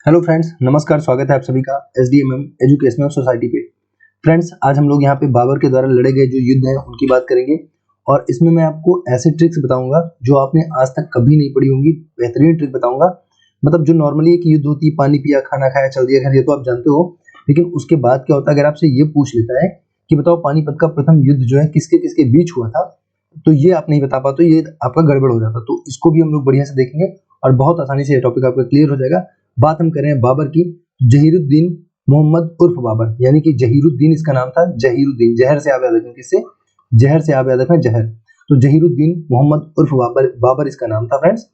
Hello friends, नमस्कार। स्वागत है आप सभी का SDMM एजुकेशनल सोसाइटी पे। फ्रेंड्स, आज हम लोग यहाँ पे बाबर के द्वारा लड़े गए जो युद्ध हैं उनकी बात करेंगे और इसमें मैं आपको ऐसे ट्रिक्स बताऊंगा जो आपने आज तक कभी नहीं पढ़ी होंगी। बेहतरीन ट्रिक बताऊंगा। मतलब जो नॉर्मली एक युद्ध होती है, पानी पिया, खाना खाया, चल दिया घर, ये तो आप जानते हो। लेकिन उसके बाद क्या होता है, अगर आपसे ये पूछ लेता है कि बताओ पानीपत का प्रथम युद्ध जो है किसके किसके बीच हुआ था, तो ये आप नहीं बता पाते, ये आपका गड़बड़ हो जाता। तो इसको भी हम लोग बढ़िया से देखेंगे और बहुत आसानी से ये टॉपिक आपका क्लियर हो जाएगा। बात हम कर रहे हैं बाबर की। जहीरुद्दीन मोहम्मद उर्फ बाबर, यानी कि जहीरुद्दीन इसका नाम था। जहीरुद्दीन, जहर से आप याद रखें, किससे? जहर से आप याद रखें, जहर। तो जहीरुद्दीन मोहम्मद उर्फ बाबर, बाबर इसका नाम था फ्रेंड्स।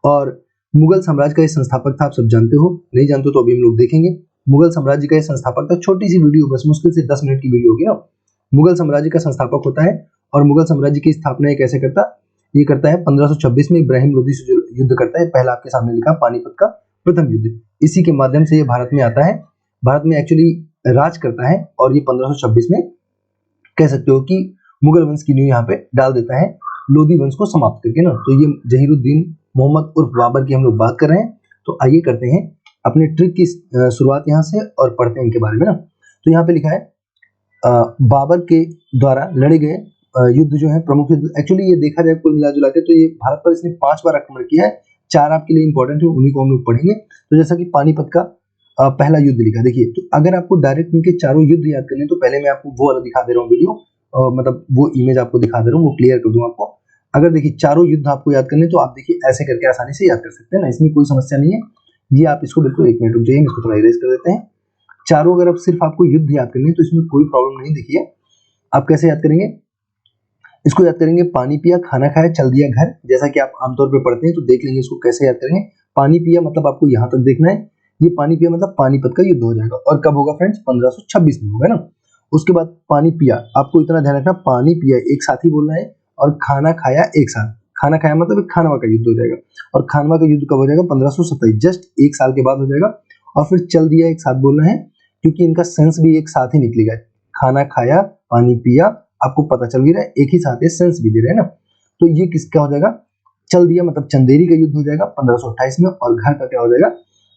और मुगल साम्राज्य का ये संस्थापक था, आप सब जानते हो। नहीं जानते तो अभी हम लोग देखेंगे। मुगल साम्राज्य का ये संस्थापक था। छोटी सी वीडियो, बस मुश्किल से 10 मिनट की वीडियो होगी ना। मुगल साम्राज्य का संस्थापक होता है और मुगल साम्राज्य की स्थापना ये कैसे करता? ये करता है 1526 में इब्राहिम लोदी से जो युद्ध करता है। पहला आपके सामने लिखा पानीपत का प्रथम युद्ध, इसी के माध्यम से ये भारत में आता है, भारत में एक्चुअली राज करता है। और ये 1526 में कह सकते हो कि मुगल वंश की नींव यहाँ पे डाल देता है, लोदी वंश को समाप्त करके ना। तो ये जहीरुद्दीन मोहम्मद उर्फ बाबर की हम लोग बात कर रहे हैं। तो आइए करते हैं अपने ट्रिक की शुरुआत यहाँ से और पढ़ते हैं इनके बारे में ना। तो यहाँ पे लिखा है बाबर के द्वारा लड़े गए युद्ध जो है प्रमुख युद्ध। एक्चुअली ये देखा जाए कुल मिला जुला के तो ये भारत पर इसने 5 बार आक्रमण किया है। 4 आपके लिए इंपॉर्टेंट है, उन्हीं को हम लोग पढ़ेंगे। तो जैसा कि पानीपत का पहला युद्ध लिखा, देखिए। तो अगर आपको डायरेक्ट इनके चारों युद्ध याद करने, तो पहले मैं आपको वो वाला दिखा दे रहा हूँ वीडियो, मतलब वो इमेज आपको दिखा दे रहा हूँ, वो क्लियर कर दूं आपको। अगर देखिए चारों युद्ध आपको याद करने, तो आप देखिए ऐसे करके आसानी से याद कर सकते हैं ना, इसमें कोई समस्या नहीं है। ये आप इसको बिल्कुल 1 मिनट रुक जाइए, इसको थोड़ा इरेज कर देते हैं। चारों अगर अब सिर्फ आपको युद्ध याद करने तो इसमें कोई प्रॉब्लम नहीं। देखिए आप कैसे याद करेंगे, इसको याद करेंगे, पानी पिया, खाना खाया, चल दिया घर। जैसा कि आप आमतौर पे पढ़ते हैं, तो देख लेंगे इसको कैसे याद करेंगे। पानी पिया मतलब आपको यहाँ तक देखना है, ये पानी पिया मतलब पानीपत का युद्ध हो जाएगा। और कब होगा फ्रेंड्स? 1526 में होगा ना। उसके बाद पानी पिया, आपको इतना ध्यान रखना, पानी पिया एक साथ ही बोलना है। और खाना खाया एक साथ, खाना खाया मतलब एक खानवा का युद्ध हो जाएगा। और खानवा का युद्ध कब हो जाएगा? 1527, जस्ट 1 साल के बाद हो जाएगा। और फिर चल दिया एक साथ बोलना है, क्योंकि इनका सेंस भी एक साथ ही निकलेगा। खाना खाया, पानी पिया, आपको पता चल भी रहा है, एक ही साथ है, सेंस भी दे रहे हैं ना। तो ये किसका हो जाएगा? चल दिया मतलब चंदेरी का युद्ध हो जाएगा 1528 में। और घर का क्या हो जाएगा?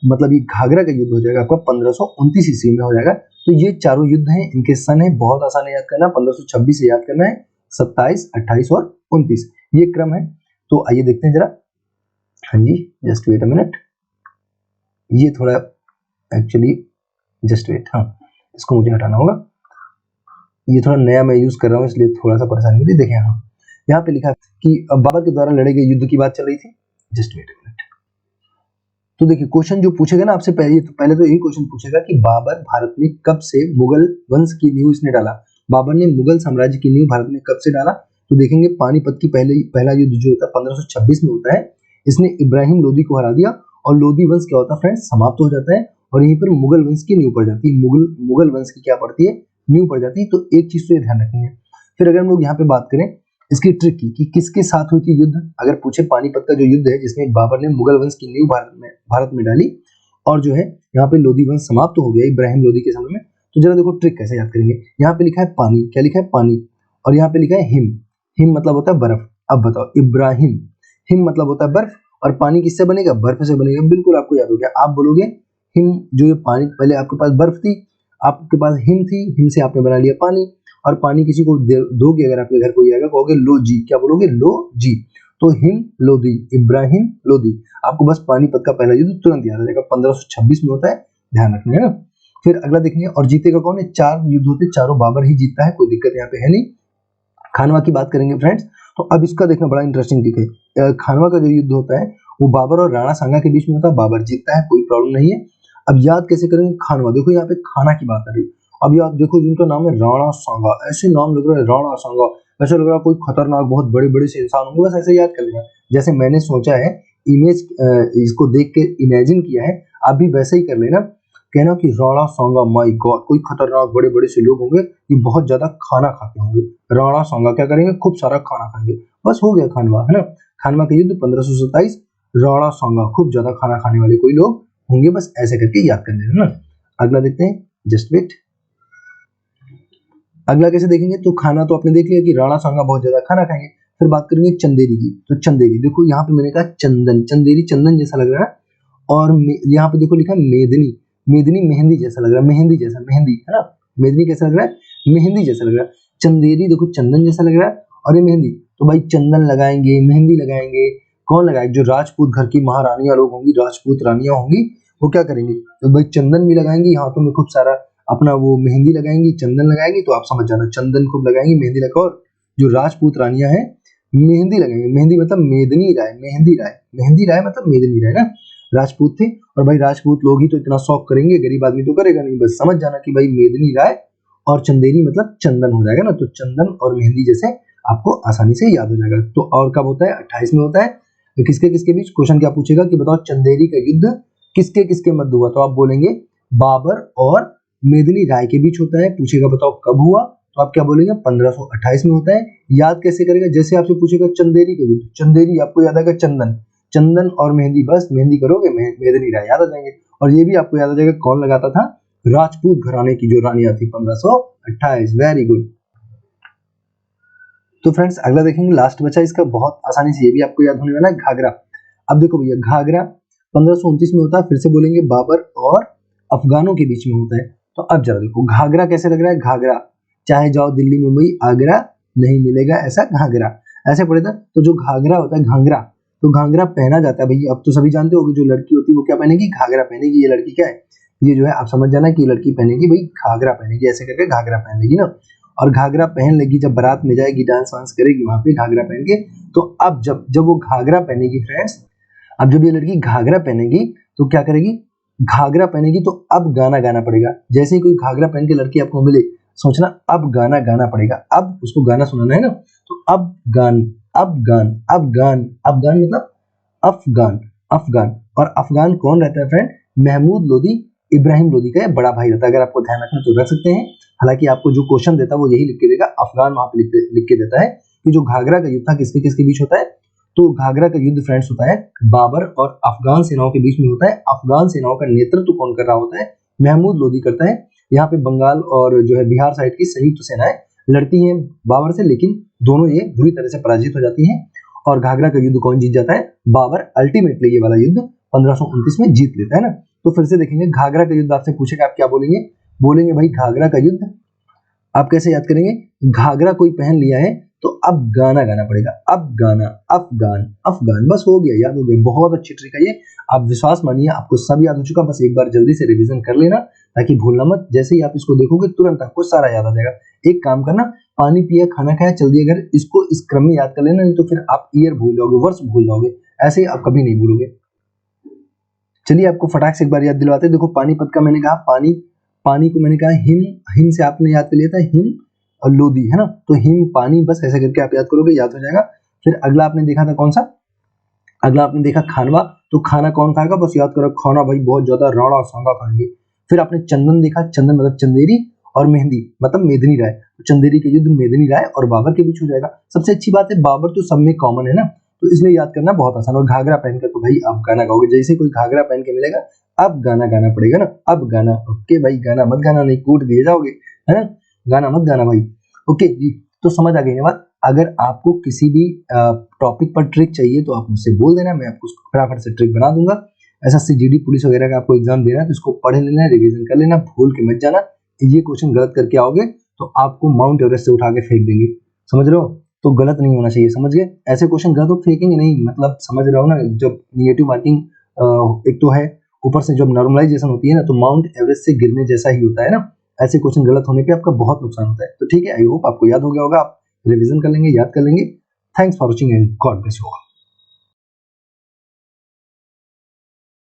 मतलब ये घाघरा का युद्ध हो जाएगा आपका 1529 ईस्वी में हो जाएगा। तो ये चारों युद्ध हैं, इनके सन है, बहुत आसान है याद करना। 1526 से याद करना है, 27, 28 और 29, ये क्रम है। तो आइए देखते हैं जरा। हाँ जी, जस्ट वेट अ मिनट, ये थोड़ा एक्चुअली जस्ट वेट, हाँ इसको मुझे हटाना होगा, ये थोड़ा नया मैं यूज कर रहा हूँ इसलिए थोड़ा सा परेशानी हो रही है। देखें हाँ, यहाँ पे लिखा कि बाबर के द्वारा लड़े गए युद्ध की बात चल रही थी। Just wait a minute. तो देखिए क्वेश्चन जो पूछेगा ना आपसे, पहले तो यही क्वेश्चन पूछेगा कि बाबर भारत में कब से मुगल वंश की नींव इसने डाला। बाबर ने मुगल साम्राज्य की नींव भारत में कब से डाला? तो देखेंगे पानीपत की पहला युद्ध जो होता है 1526 में होता है। इसने इब्राहिम लोदी को हरा दिया और लोदी वंश क्या होता है फ्रेंड्स? समाप्त हो जाता है। और यहीं पर मुगल वंश की नींव पड़ जाती है। मुगल वंश की क्या पड़ती है? नींव पड़ जाती है। तो एक चीज तो ये ध्यान रखनी है। फिर अगर हम लोग यहाँ पे बात करें इसकी ट्रिक की कि किसके साथ हुई थी युद्ध, अगर पूछे पानीपत का जो युद्ध है जिसमें बाबर ने मुगल वंश की नींव भारत में डाली और जो है यहाँ पे लोदी वंश समाप्त तो हो गया इब्राहिम लोदी के समय में। तो जरा देखो ट्रिक कैसे याद करेंगे। यहाँ पे लिखा है पानी, क्या लिखा है? पानी। और यहाँ पे लिखा है हिम, हिम मतलब होता है बर्फ। अब बताओ, इब्राहिम, हिम मतलब होता है बर्फ, और पानी किससे बनेगा? बर्फ से बनेगा। बिल्कुल आपको याद हो गया। आप बोलोगे हिम, जो ये पानी, पहले आपके पास बर्फ थी, आपके पास हिम थी, हिम से आपने बना लिया पानी। और पानी किसी को दोगे, अगर आपके घर कोई आएगा, कहोगे लो जी, क्या बोलोगे? लो जी। तो हिम लोदी, इब्राहिम लोदी। आपको बस पानीपत का पहला युद्ध तुरंत याद आ जाएगा, 1526 में होता है, ध्यान रखना है ना। फिर अगला देखेंगे, और जीतेगा कौन है? 4 युद्ध होते, चारों बाबर ही जीतता है, कोई दिक्कत यहाँ पे है नहीं। खानवा की बात करेंगे फ्रेंड्स, तो अब इसका देखना बड़ा इंटरेस्टिंग दिख है। खानवा का जो युद्ध होता है वो बाबर और राणा सांगा के बीच में होता है। बाबर जीतता है, कोई प्रॉब्लम नहीं है। अब याद कैसे करेंगे खानवा? देखो यहाँ पे खाना की बात आ रही। अब याद देखो, जिनका नाम है राणा सांगा, ऐसे नाम लग रहा है राणा सांगा, ऐसे लग रहा है कोई खतरनाक बहुत बड़े बड़े से इंसान होंगे, बस ऐसे याद कर लेना। जैसे मैंने सोचा है, इमेज इसको देख के इमेजिन किया है, आप भी वैसे ही कर लेना। कहना कि राणा सांगा, माय गॉड, कोई खतरनाक बड़े बड़े से लोग होंगे, ये बहुत ज्यादा खाना खाते होंगे। राणा सांगा क्या करेंगे? खूब सारा खाना खाएंगे। बस हो गया खानवा, है ना। खानवा का युद्ध 1527, राणा सांगा, खूब ज्यादा खाना खाने वाले कोई लोग होंगे, बस ऐसे करके याद कर लेना ना। अगला देखते हैं, जस्ट वेट। अगला कैसे देखेंगे? तो खाना तो आपने देख लिया कि राणा सांगा बहुत ज्यादा खाना खाएंगे। फिर बात करेंगे चंदेरी की। तो चंदेरी देखो, यहाँ पे मैंने कहा चंदन, चंदेरी चंदन जैसा लग रहा है। और यहाँ पे देखो लिखा है मेदिनी, मेदिनी मेहंदी जैसा लग रहा है, मेहंदी जैसा, मेहंदी है ना, मेदिनी कैसा लग रहा है, मेहंदी जैसा लग रहा है। चंदेरी देखो चंदन जैसा लग रहा है, और ये मेहंदी, तो भाई चंदन लगाएंगे, मेहंदी लगाएंगे, कौन लगाएगा, जो राजपूत घर की महारानियां लोग होंगी, राजपूत रानियां होंगी, वो क्या करेंगे, तो भाई चंदन भी लगाएंगी, हाथों में खूब सारा अपना वो मेहंदी लगाएंगी, चंदन लगाएंगी, तो आप समझ जाना चंदन खूब लगाएंगी, मेहंदी लगा, और जो राजपूत रानियां हैं मेहंदी लगाएंगे, मेहंदी मतलब मेदनी राय, मेहंदी राय, मेहंदी राय मतलब मेदनी राय ना, राजपूत थे, और भाई राजपूत लोग ही तो इतना शौक करेंगे, गरीब आदमी तो करेगा नहीं, बस समझ जाना कि भाई मेदनी राय और चंदेरी मतलब चंदन हो जाएगा ना, तो चंदन और मेहंदी जैसे आपको आसानी से याद हो जाएगा। तो और कब होता है, 28 में होता है, तो किसके किसके बीच, क्वेश्चन क्या पूछेगा कि बताओ चंदेरी का युद्ध किसके किसके मध्य हुआ, तो आप बोलेंगे बाबर और मेदिनी राय के बीच होता है। पूछेगा बताओ कब हुआ, तो आप क्या बोलेंगे 1528 में होता है। याद कैसे करेगा, जैसे आपसे पूछेगा चंदेरी का युद्ध, चंदेरी आपको याद आएगा चंदन, चंदन और मेहंदी, बस मेहंदी करोगे मेदिनी राय याद आ जाएंगे। और ये भी आपको याद आ जाएगा कौन लगाता था, राजपूत घराने की जो रानियां थी 1528। Very good. तो फ्रेंड्स अगला देखेंगे, लास्ट बचा इसका, बहुत आसानी से ये भी आपको याद होने वाला है, घाघरा। अब देखो भैया घाघरा 1529 में होता है, फिर से बोलेंगे बाबर और अफगानों के बीच में होता है। तो अब जरा देखो घाघरा कैसे लग रहा है, घाघरा चाहे जाओ दिल्ली मुंबई आगरा नहीं मिलेगा ऐसा घाघरा, ऐसे पढ़े था। तो जो घाघरा होता है घाघरा, तो घाघरा पहना जाता है भैया, अब तो सभी जानते होंगे, जो लड़की होती है वो क्या पहनेगी, घाघरा पहनेगी। ये लड़की क्या है, ये जो है आप समझ जाना कि लड़की पहनेगी भाई घाघरा पहनेगी, ऐसे करके घाघरा पहन लेगी ना, और घाघरा पहन लेगी, जब बारात में जाएगी डांस वांस करेगी वहां पे घाघरा पहन के। तो अब जब जब वो घाघरा पहनेगी फ्रेंड्स, अब जब ये लड़की घाघरा पहनेगी तो क्या करेगी, घाघरा पहनेगी तो अब गाना गाना पड़ेगा। जैसे ही कोई घाघरा पहन के लड़की आपको मिले, सोचना अब गाना गाना पड़ेगा, अब उसको गाना सुनाना है ना, तो अब गान, अब गान, अब गान, अब गान मतलब अफगान, अफगान। और अफगान कौन रहता है फ्रेंड, महमूद लोदी, इब्राहिम लोदी का बड़ा भाई रहता है। अगर आपको ध्यान रखना तो रख सकते हैं, हालांकि आपको जो क्वेश्चन देता है वो यही लिख के देगा, अफगान वहां पे लिख के देता है कि जो घाघरा का युद्ध था किसके किसके बीच होता है। तो घाघरा का युद्ध फ्रेंड्स होता है बाबर और अफगान सेनाओं के बीच में होता है। अफगान सेनाओं का नेतृत्व कौन कर रहा होता है, महमूद लोदी करता है। यहाँ पे बंगाल और जो है बिहार साइड की संयुक्त सेनाएं लड़ती हैं बाबर से, लेकिन दोनों ये बुरी तरह से पराजित हो जाती हैं। और घाघरा का युद्ध कौन जीत जाता है, बाबर अल्टीमेटली ये वाला युद्ध 1529 में जीत लेता है ना। तो फिर से देखेंगे घाघरा का युद्ध आपसे पूछेगा, आप क्या बोलेंगे, बोलेंगे भाई घाघरा का युद्ध। आप कैसे याद करेंगे, घाघरा कोई पहन लिया है तो अब गाना गाना पड़ेगा, अब गाना, अफगान, अफगान, बस हो गया, याद हो गया। बहुत अच्छी ट्रिक है ये, आप विश्वास मानिए आपको सब याद हो चुका, बस एक बार जल्दी से रिवीजन कर लेना ताकि भूलना मत। जैसे ही आप इसको देखोगे तुरंत आपको सारा याद आ जाएगा। एक काम करना, पानी पिया खाना खाया चल दिए, अगर इसको इस क्रम में याद कर लेना, नहीं तो फिर आप ईयर भूल जाओगे, वर्ष भूल जाओगे, ऐसे आप कभी नहीं भूलोगे। चलिए आपको फटाक से एक बार याद दिलवाते हैं। देखो पानीपत का मैंने कहा, पानी, पानी को मैंने कहा हिम, हिम से आपने याद कर लिया था हिम और लोदी है ना, तो हिम पानी, बस ऐसे करके आप याद करोगे, याद हो जाएगा। फिर अगला आपने देखा था कौन सा, अगला आपने देखा खानवा, तो खाना कौन खाएगा, बस याद करो खाना भाई बहुत ज्यादा राणा सांगा खाएंगे। फिर आपने चंदन देखा, चंदन मतलब चंदेरी, और मेहंदी मतलब मेदिनी राय, तो चंदेरी के युद्ध मेदिनी राय और बाबर के बीच हो जाएगा। सबसे अच्छी बात है बाबर तो सब में कॉमन है ना, तो इसलिए याद करना बहुत आसान। और घाघरा पहनकर तो भाई आप गाना गाओगे, जैसे कोई घाघरा पहन के मिलेगा अब गाना गाना पड़ेगा ना, अब गाना, ओके भाई, गाना मत गाना नहीं कूट दिए जाओगे, है ना, गाना मत गाना भाई, ओके जी। तो समझ आ गई ना बात। अगर आपको किसी भी टॉपिक पर ट्रिक चाहिए तो आप मुझसे बोल देना, मैं आपको फटाफट से ट्रिक बना दूंगा। एसएससी जीडी पुलिस वगैरह का आपको एग्जाम देना है तो इसको पढ़ लेना, रिवीजन कर लेना, भूल के मत जाना। ये क्वेश्चन गलत करके आओगे तो आपको माउंट एवरेस्ट से उठा के फेंक देंगे, समझ रहे हो, तो गलत नहीं होना चाहिए, समझ गए। ऐसे क्वेश्चन गलत हो फेंकेंगे नहीं, मतलब समझ रहे हो ना, जब निगेटिव मार्किंग एक तो है, ऊपर से जब नॉर्मलाइजेशन होती है ना, तो माउंट एवरेस्ट से गिरने जैसा ही होता है ना। ऐसे क्वेश्चन गलत होने पे आपका बहुत नुकसान होता है। तो ठीक है, आई होप आपको याद हो गया होगा, आप रिवीजन कर लेंगे, याद कर लेंगे। Thanks for watching and God bless you all.